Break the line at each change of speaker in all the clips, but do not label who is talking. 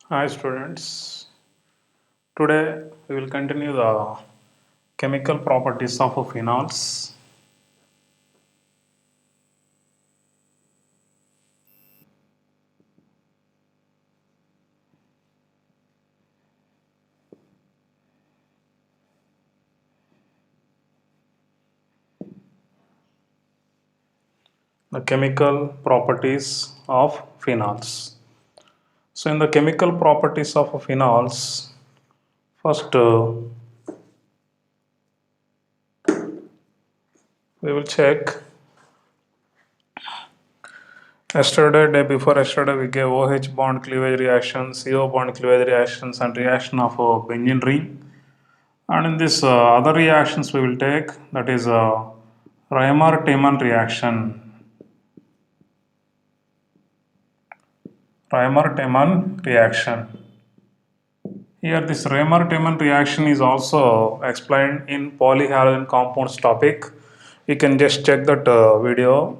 Hi students. Today we will continue the chemical properties of phenols. The chemical properties of phenols. So in the chemical properties of phenols, first we will check. Yesterday, day before yesterday, we gave OH bond cleavage reactions, CO bond cleavage reactions, and reaction of benzene ring. And in this other reactions, we will take that is Reimer-Tiemann reaction. Reimer-Tiemann reaction. Here, this Reimer-Tiemann reaction is also explained in polyhalogen compounds topic. You can just check that video.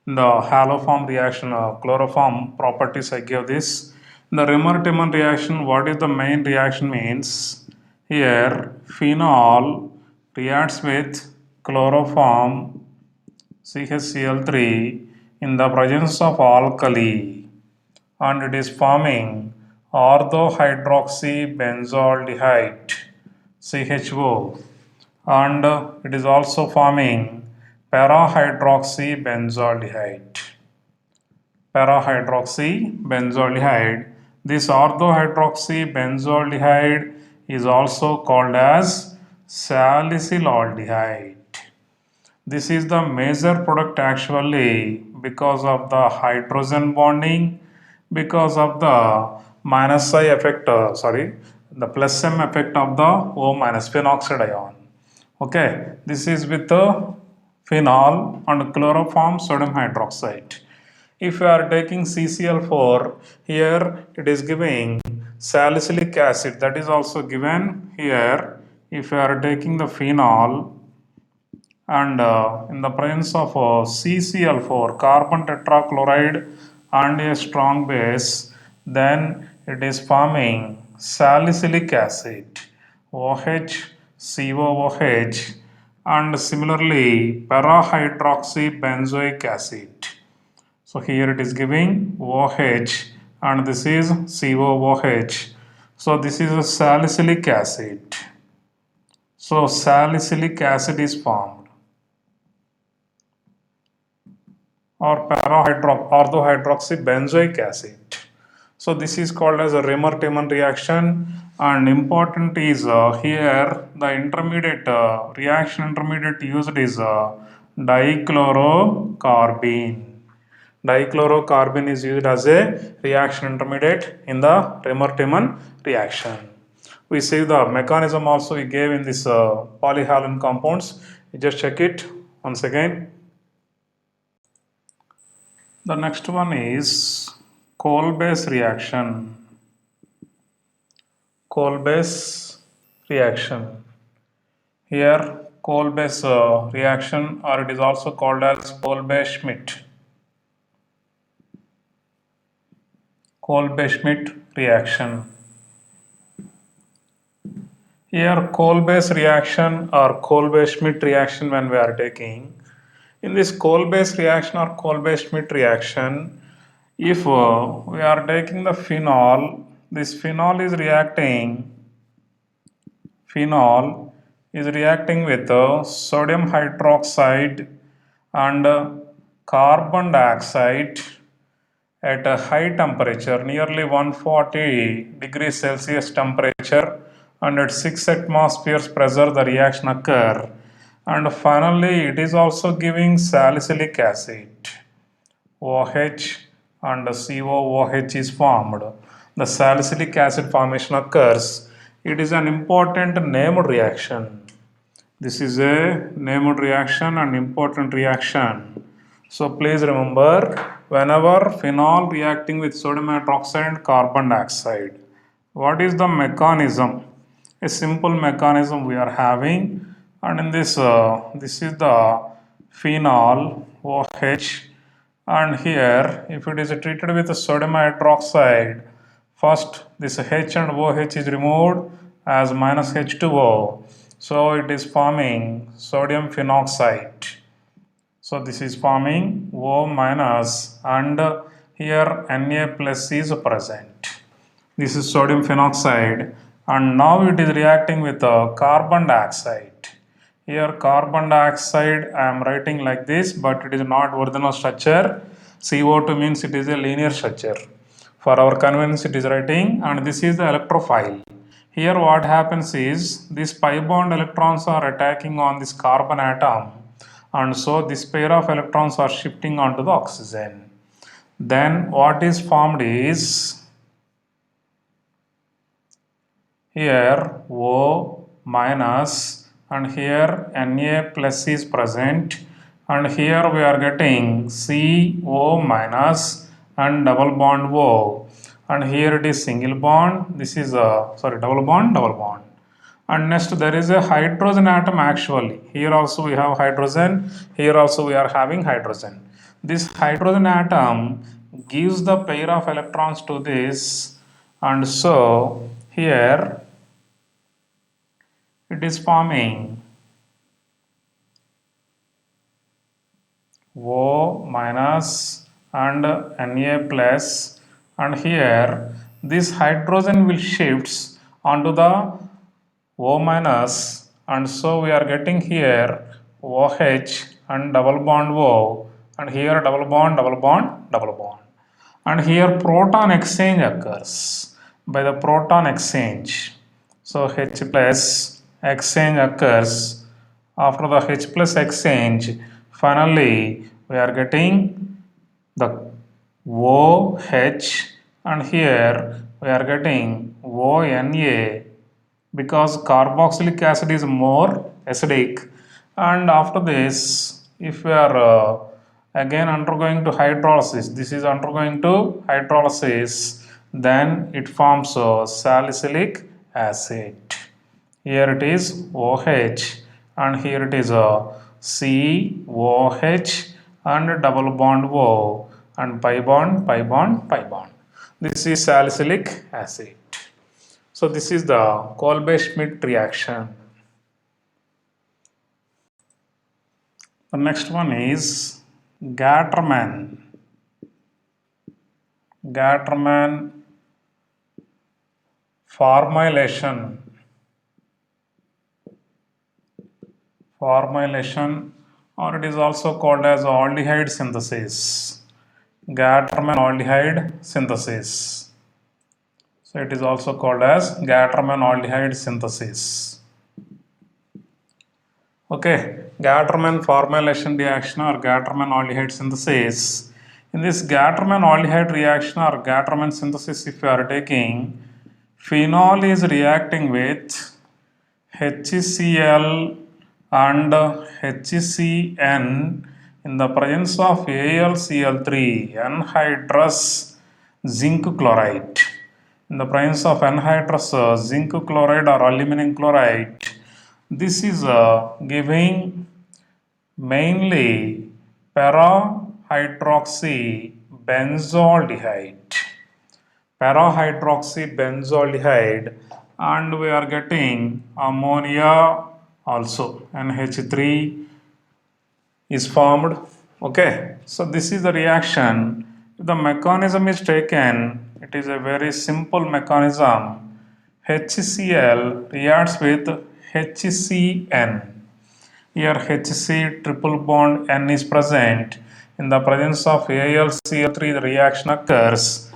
The haloform reaction, chloroform properties I gave this. The Reimer-Tiemann reaction, what is the main reaction means? Here, phenol reacts with chloroform CHCl3 in the presence of alkali and it is forming orthohydroxybenzaldehyde CHO and it is also forming parahydroxybenzaldehyde. Parahydroxybenzaldehyde. This orthohydroxybenzaldehyde is also called as salicylaldehyde. This is the major product actually because of the hydrogen bonding, because of the minus I effect, the plus M effect of the O minus phenoxide ion. Okay, this is with the phenol and chloroform sodium hydroxide. If you are taking CCl4, here it is giving salicylic acid, that is also given here. If you are taking the phenol, and in the presence of CCl4 carbon tetrachloride and a strong base, then it is forming salicylic acid OH COOH and similarly parahydroxybenzoic acid. So here it is giving OH and this is COOH. So this is a salicylic acid. So salicylic acid is formed, or orthohydroxybenzoic acid. So this is called as a Reimer-Tiemann reaction, and important is here the intermediate reaction intermediate used is dichlorocarbene. Dichlorocarbene is used as a reaction intermediate in the Reimer-Tiemann reaction. We see the mechanism also we gave in this polyhalon compounds. You just check it once again. The next one is coal-base reaction. Coal-base reaction. Here, coal-base reaction, or it is also called as Kolbe-Schmidt. Kolbe-Schmidt reaction. Here, coal-base reaction or Kolbe-Schmidt reaction when we are taking. In this coal-base reaction or Kolbe-Schmidt reaction, if we are taking the phenol, this phenol is reacting with sodium hydroxide and carbon dioxide at a high temperature, nearly 140 degrees Celsius temperature, and at 6 atmospheres pressure the reaction occur, and finally it is also giving salicylic acid OH and COOH is formed. The salicylic acid formation occurs. It is an important named reaction. This is a named reaction and important reaction. So please remember, whenever phenol reacting with sodium hydroxide and carbon dioxide, what is the mechanism? A simple mechanism we are having, and in this is the phenol OH, and here if it is treated with sodium hydroxide, First, this H and OH is removed as minus H2O. So it is forming sodium phenoxide. So this is forming O minus and here Na plus is present. This is sodium phenoxide and now it is reacting with carbon dioxide. Here carbon dioxide I am writing like this, but it is not original structure. CO2 means it is a linear structure. For our convenience it is writing, and this is the electrophile. Here what happens is these pi bond electrons are attacking on this carbon atom, and so this pair of electrons are shifting onto the oxygen. Then what is formed is here O minus and here Na plus is present, and here we are getting CO minus and double bond O, and here it is single bond, this is a double bond, and next there is a hydrogen atom. Actually here also we have hydrogen, here also we are having hydrogen. This hydrogen atom gives the pair of electrons to this, and so here it is forming O minus and Na plus, and here this hydrogen will shifts onto the O minus, and so we are getting here OH and double bond O, and here double bond, and here proton exchange occurs by the proton exchange. So H plus exchange occurs. After the H plus exchange, finally we are getting the OH, and here we are getting ONA because carboxylic acid is more acidic. And after this, if we are again undergoing to hydrolysis, this is undergoing to hydrolysis, then it forms salicylic acid. Here it is OH, and here it is COH and double bond O and pi bond, pi bond, pi bond. This is salicylic acid. So this is the Kolbe-Schmidt reaction. The next one is Gattermann. Gattermann formylation. Formylation, or it is also called as aldehyde synthesis. Gattermann aldehyde synthesis. So it is also called as Gattermann aldehyde synthesis. Okay, Gattermann formylation reaction or Gattermann aldehyde synthesis. In this Gattermann aldehyde reaction or Gattermann synthesis, if you are taking, phenol is reacting with HCl and HCN in the presence of AlCl3, anhydrous zinc chloride. In the presence of anhydrous zinc chloride or aluminum chloride, this is giving mainly para-hydroxybenzaldehyde. Para-hydroxybenzaldehyde, and we are getting ammonia also, NH3 is formed. Okay, so this is the reaction. If the mechanism is taken, it is a very simple mechanism. HCl reacts with HCN. Here HC triple bond N is present. In the presence of AlCl3, the reaction occurs.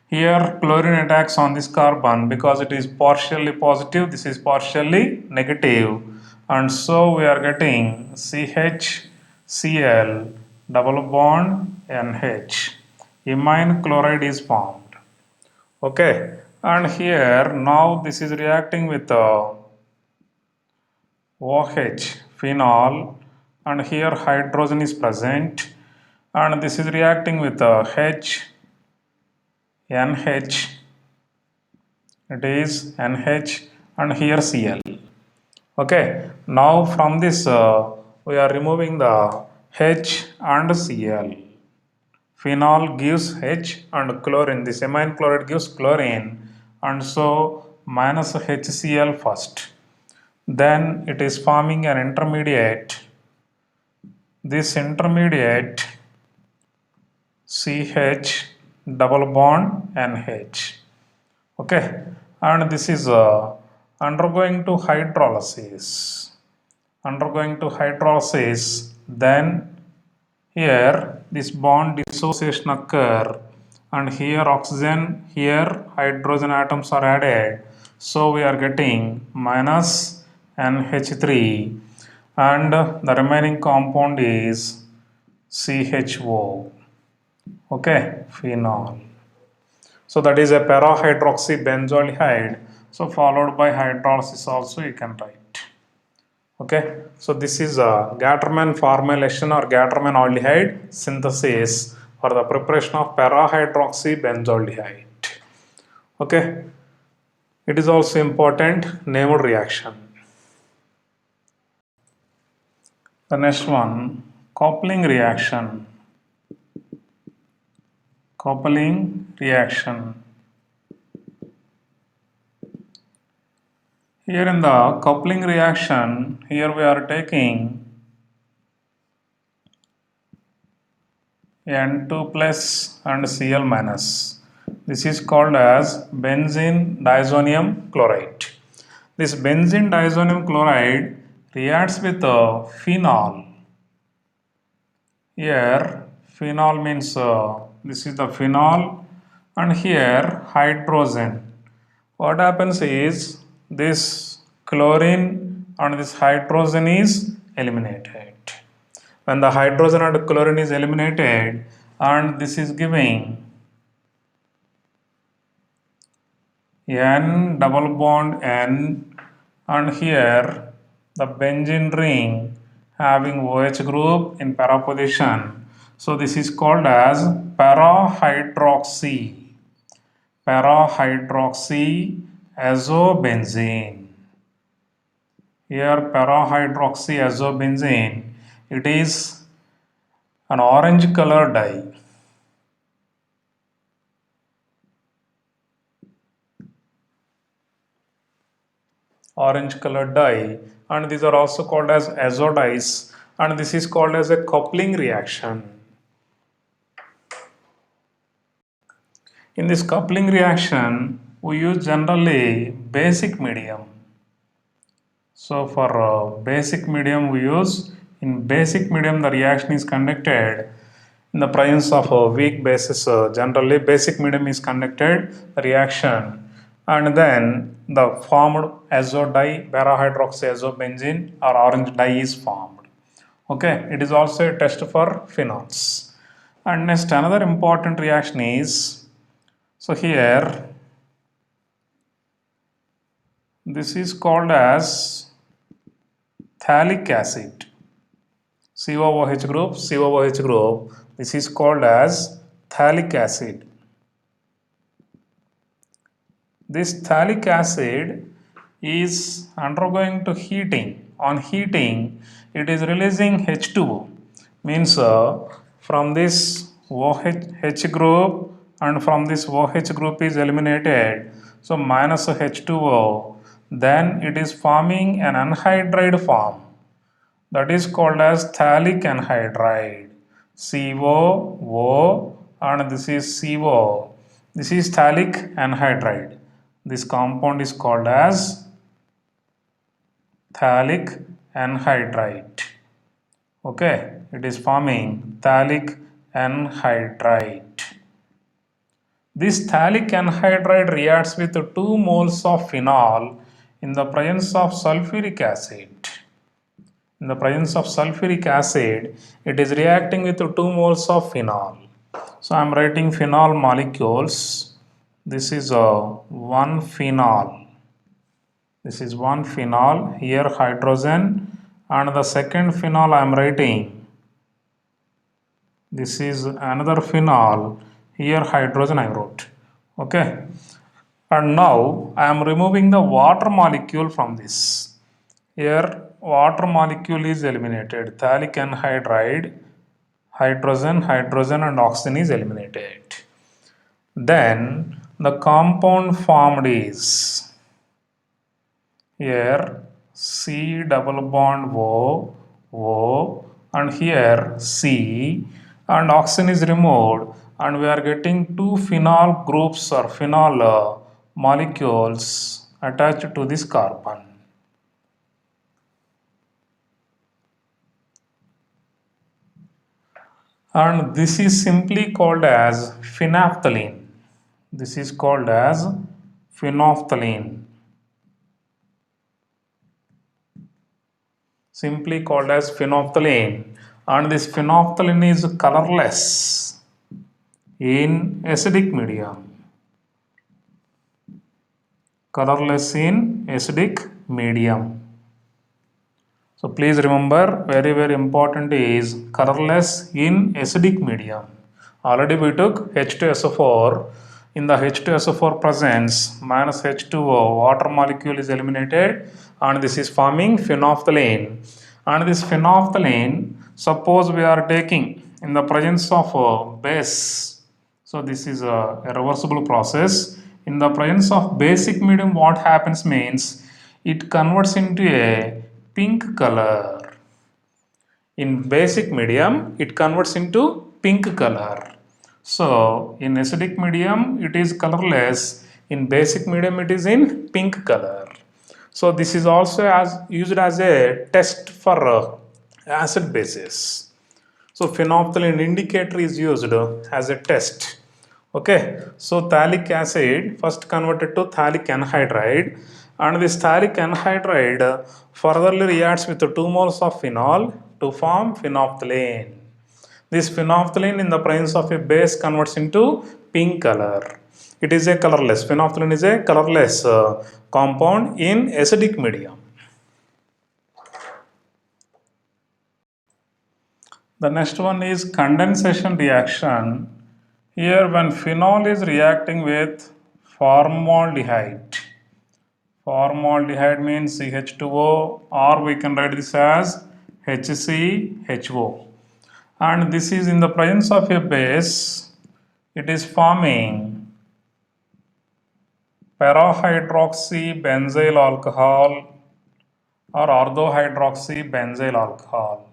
Here chlorine attacks on this carbon because it is partially positive, this is partially negative, and so we are getting CHCl double bond NH. Imine chloride is formed. Okay, and here now this is reacting with OH phenol, and here hydrogen is present, and this is reacting with H NH, it is NH, and here Cl. Okay, now from this we are removing the H and Cl. Phenol gives H and chlorine. This amine chloride gives chlorine, and so minus HCl first. Then it is forming an intermediate. This intermediate CH double bond NH. Okay, and this is undergoing to hydrolysis. Undergoing to hydrolysis, then here this bond dissociation occur, and here oxygen, here hydrogen atoms are added, so we are getting minus NH3, and the remaining compound is CHO. Okay, phenol. So that is a para-hydroxybenzoaldehyde. So followed by hydrolysis also you can write. Okay, so this is a Gattermann formulation or Gattermann aldehyde synthesis for the preparation of para-hydroxybenzoaldehyde. Okay, it is also important named reaction. The next one, coupling reaction. Coupling reaction. Here in the coupling reaction, here we are taking N2 plus and Cl minus. This is called as benzene diazonium chloride. This benzene diazonium chloride reacts with phenol. Here phenol means this is the phenol, and here hydrogen. What happens is this chlorine and this hydrogen is eliminated. When the hydrogen and chlorine is eliminated, and this is giving N double bond N, and here the benzene ring having OH group in para position. So this is called as para-hydroxyazobenzene. Here para-hydroxyazobenzene, it is an orange color dye. Orange colored dye, and these are also called as azo dyes, and this is called as a coupling reaction. In this coupling reaction, we use generally basic medium. So for basic medium we use, in basic medium the reaction is conducted in the presence of weak bases. Generally basic medium is conducted the reaction, and then the formed azo dye, para-hydroxyazobenzene or orange dye is formed. Okay, it is also a test for phenols. And next another important reaction is, so here this is called as phthalic acid. COOH group, COOH group, this is called as phthalic acid. This phthalic acid is undergoing to heating. On heating, it is releasing H2O. Means from this OH group, and from this OH group is eliminated. So minus H2O. Then it is forming an anhydride form. That is called as phthalic anhydride. COO, and this is CO. This is phthalic anhydride. This compound is called as phthalic anhydride. Okay, it is forming phthalic anhydride. This phthalic anhydride reacts with 2 moles of phenol in the presence of sulfuric acid. In the presence of sulfuric acid, it is reacting with 2 moles of phenol. So I am writing phenol molecules. This is one phenol. This is one phenol, here hydrogen, and the second phenol I am writing. This is another phenol, here hydrogen I wrote. Okay. And now I am removing the water molecule from this. Here water molecule is eliminated. Phthalic anhydride hydrogen and oxygen is eliminated. Then the compound formed is here C double bond O and here C, and oxygen is removed, and we are getting two phenol groups or phenol molecules attached to this carbon. And this is simply called as phenolphthalein. This is called as phenolphthalein. Simply called as phenolphthalein, and this phenolphthalein is colorless in acidic medium. Colorless in acidic medium. So please remember, very important is colorless in acidic medium. Already we took H2SO4. In the H2SO4 presence, minus H2O, water molecule is eliminated, and this is forming phenolphthalein. And this phenolphthalein, suppose we are taking in the presence of base. So this is a reversible process. In the presence of basic medium, what happens means it converts into a pink color. In basic medium, it converts into pink color. So in acidic medium, it is colorless. In basic medium, it is in pink color. So this is also used as a test for acid bases. So phenolphthalein indicator is used as a test. Okay, so phthalic acid first converted to phthalic anhydride, and this phthalic anhydride furtherly reacts with 2 moles of phenol to form phenolphthalein. This phenolphthalein in the presence of a base converts into pink color. It is a colorless. Phenolphthalein is a colorless compound in acidic medium. The next one is condensation reaction. Here when phenol is reacting with formaldehyde. Formaldehyde means CH2O, or we can write this as HCHO. And this is in the presence of a base, it is forming para-hydroxybenzyl alcohol or ortho-hydroxybenzyl alcohol.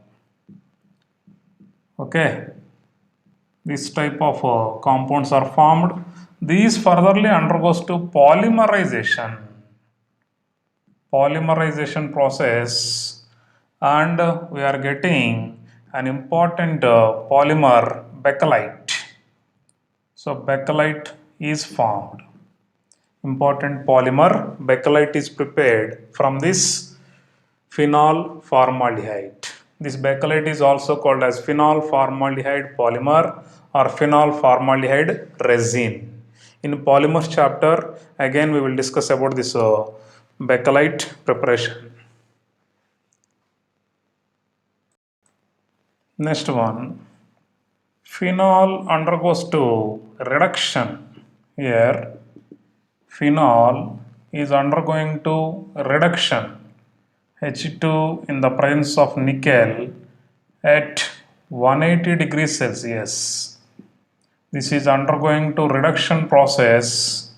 Okay, this type of compounds are formed. These furtherly undergoes to polymerization process, and we are getting an important polymer bakelite. So bakelite is formed. Important polymer bakelite is prepared from this phenol formaldehyde. This bakelite is also called as phenol formaldehyde polymer or phenol formaldehyde resin. In polymers chapter, again we will discuss about this bakelite preparation. Next one, phenol undergoes to reduction. Here, phenol is undergoing to reduction H2 in the presence of nickel at 180 degrees Celsius. This is undergoing to reduction process.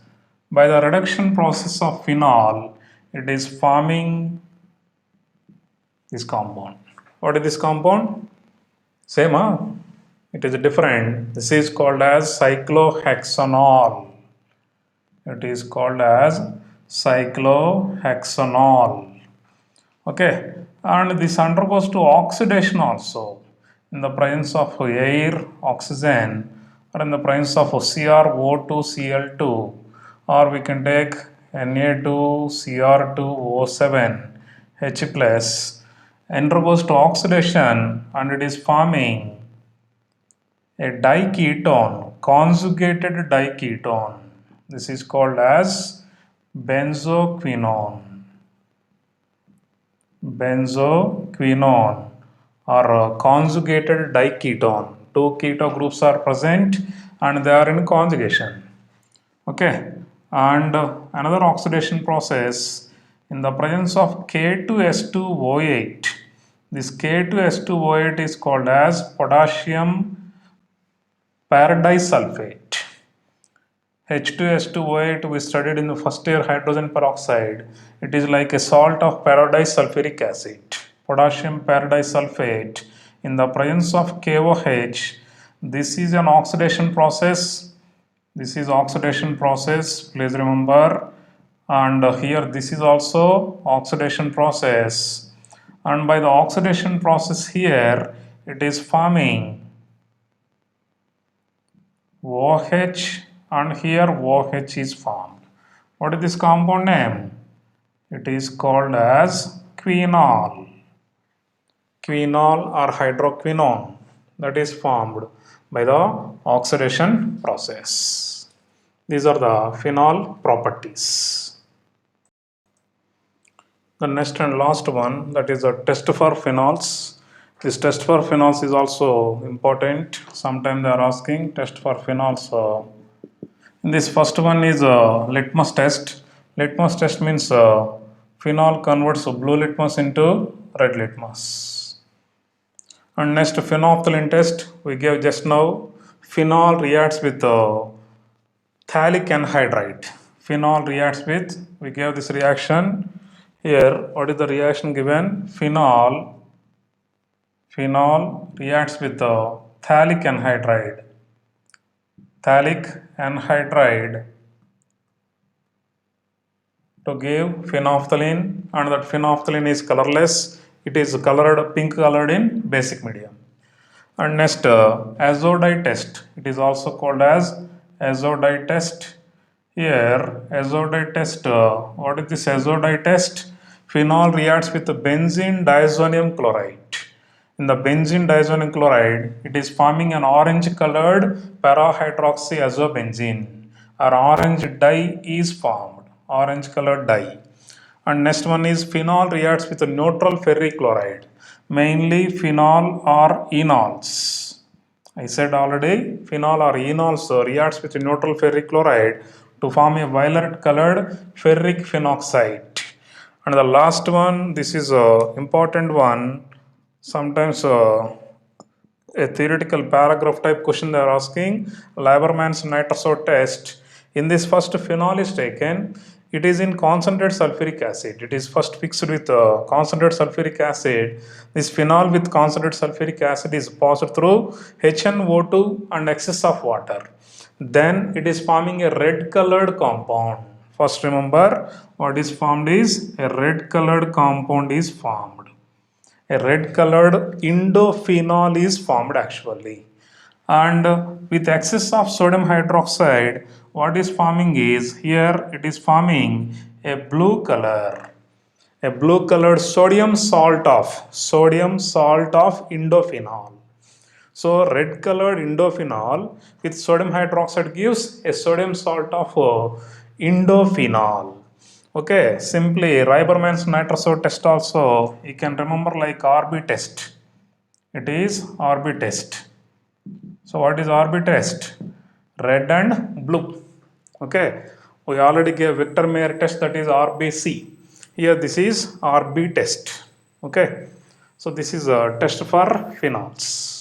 By the reduction process of phenol, it is forming this compound. What is this compound? Same, huh? It is different. This is called as cyclohexanol. It is called as cyclohexanol. Okay, and this undergoes to oxidation also in the presence of air, oxygen, or in the presence of CrO2, Cl2, or we can take Na2, Cr2O7, H plus, undergoes to oxidation, and it is forming a diketone, conjugated diketone. This is called as benzoquinone. Benzoquinone or conjugated diketone. Two keto groups are present and they are in conjugation. Okay, and another oxidation process in the presence of K2S2O8. This K2S2O8 is called as potassium paradise sulfate. H2S2O8 we studied in the first year hydrogen peroxide. It is like a salt of paradise sulfuric acid. Potassium paradise sulfate in the presence of KOH. This is an oxidation process. This is oxidation process, please remember. And here this is also oxidation process. And by the oxidation process here, it is forming OH and here OH is formed. What is this compound name? It is called as quinol. Quinol or hydroquinone that is formed by the oxidation process. These are the phenol properties. The next and last one, that is a test for phenols. This test for phenols is also important. Sometimes they are asking test for phenols. In this first one is a litmus test. Litmus test means phenol converts blue litmus into red litmus. And next phenolphthalein test we gave just now. Phenol reacts with phthalic anhydride. Phenol reacts with, we gave this reaction. Here, what is the reaction given? Phenol reacts with phthalic anhydride. Phthalic anhydride to give phenolphthalein, and that phenolphthalein is colorless. It is colored pink colored in basic medium. And next azodite test. It is also called as azodite test. Here azodite test. What is this azodite test? Phenol reacts with benzene diazonium chloride. In the benzene diazonium chloride, it is forming an orange colored parahydroxyazobenzene. Or orange dye is formed. Orange colored dye. And next one is phenol reacts with a neutral ferric chloride, mainly phenol or enols. I said already, phenol or enols reacts with neutral ferric chloride to form a violet colored ferric phenoxide. And the last one, this is a important one. Sometimes a theoretical paragraph type question they are asking. Lieberman's nitrazole test. In this first phenol is taken, it is in concentrated sulfuric acid. It is first fixed with concentrated sulfuric acid. This phenol with concentrated sulfuric acid is passed through HNO2 and excess of water. Then it is forming a red colored compound. First remember, what is formed is a red colored compound is formed. A red colored indophenol is formed actually. And with excess of sodium hydroxide, what is forming is, here it is forming a blue color. A blue colored sodium salt of indophenol. So red colored indophenol with sodium hydroxide gives a sodium salt of indophenol. Okay, simply Reiberman's nitrazole test also you can remember like RB test. It is RB test. So what is RB test? Red and blue. Okay, we already gave Victor Mayer test, that is RBC. Here this is RB test. Okay, so this is a test for phenols.